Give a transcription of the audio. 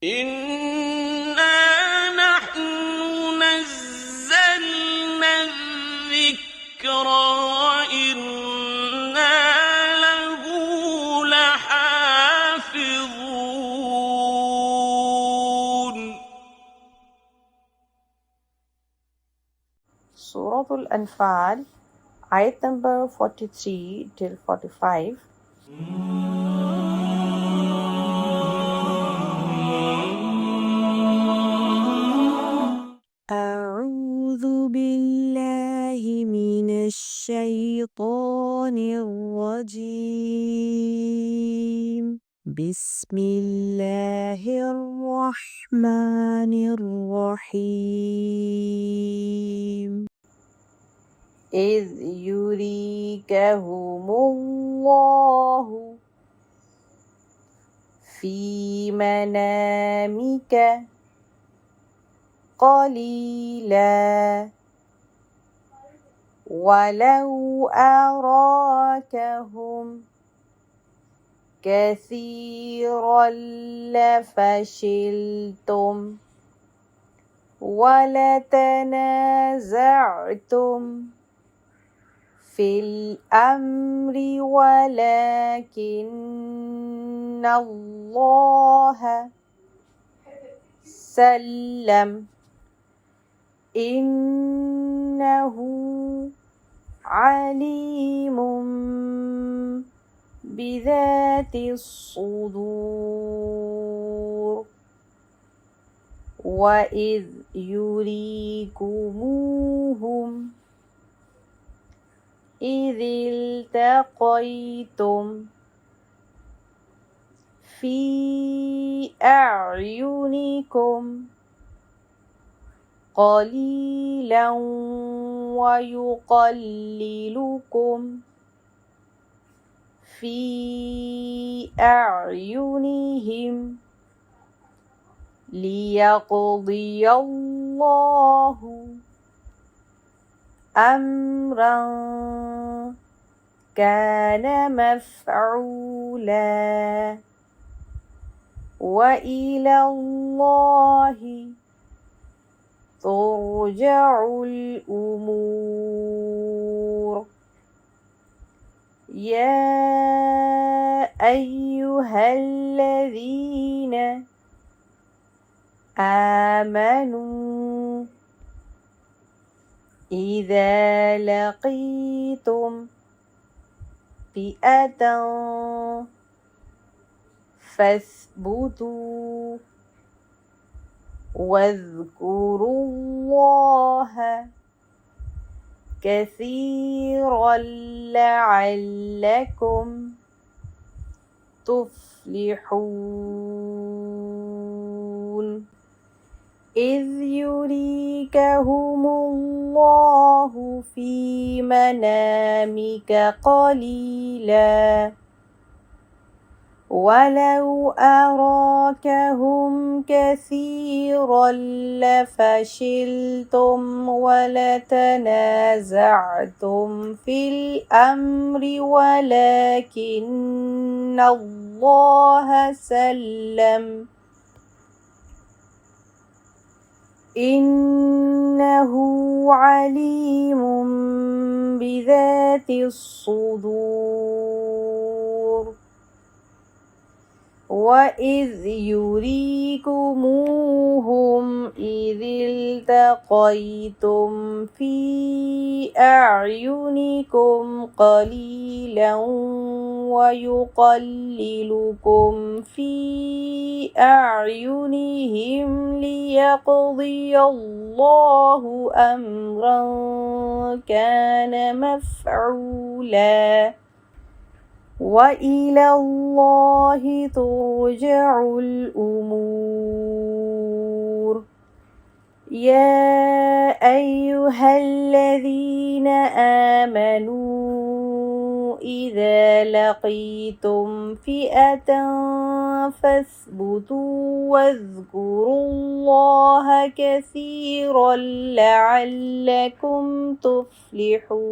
إِنَّا نَحْنُ نَزَّلْنَا الذِّكْرَ وَإِنَّا لَهُ لَحَافِظُونَ. Surah Al-Anfal, ayat number 43 till 45. أعوذ بالله من الشيطان الرجيم. بسم الله الرحمن الرحيم. إذ يريكهم الله في منامك قليلا ولو أراكهم كثيرا لفشلتم ولتنازعتم في الأمر ولكن الله سلم إنه عليم بذات الصدور وإذ يريكموهم إذ التقيتم في أعينكم قليلا ويقللكم في أعينهم ليقضي الله أمرا كان مفعولا وإلى الله ترجع الأمور. يا أيها الذين آمنوا إذا لقيتم فئة فاثبتوا واذكروا الله كثيرا لعلكم تفلحون. إذ يريكهم الله في منامك قليلا ولو أراكهم كثيرا لفشلتم ولتنازعتم في الأمر ولكن الله سلم إنه عليم بذات الصدور وإذ يريكموهم إذ التقيتم في أعينكم قليلا ويقللكم في أعينهم ليقضي الله أمرا كان مفعولا وإلى الله ترجع الأمور. يا أيها الذين آمنوا إذا لقيتم فئة فاثبتوا واذكروا الله كثيرا لعلكم تفلحون.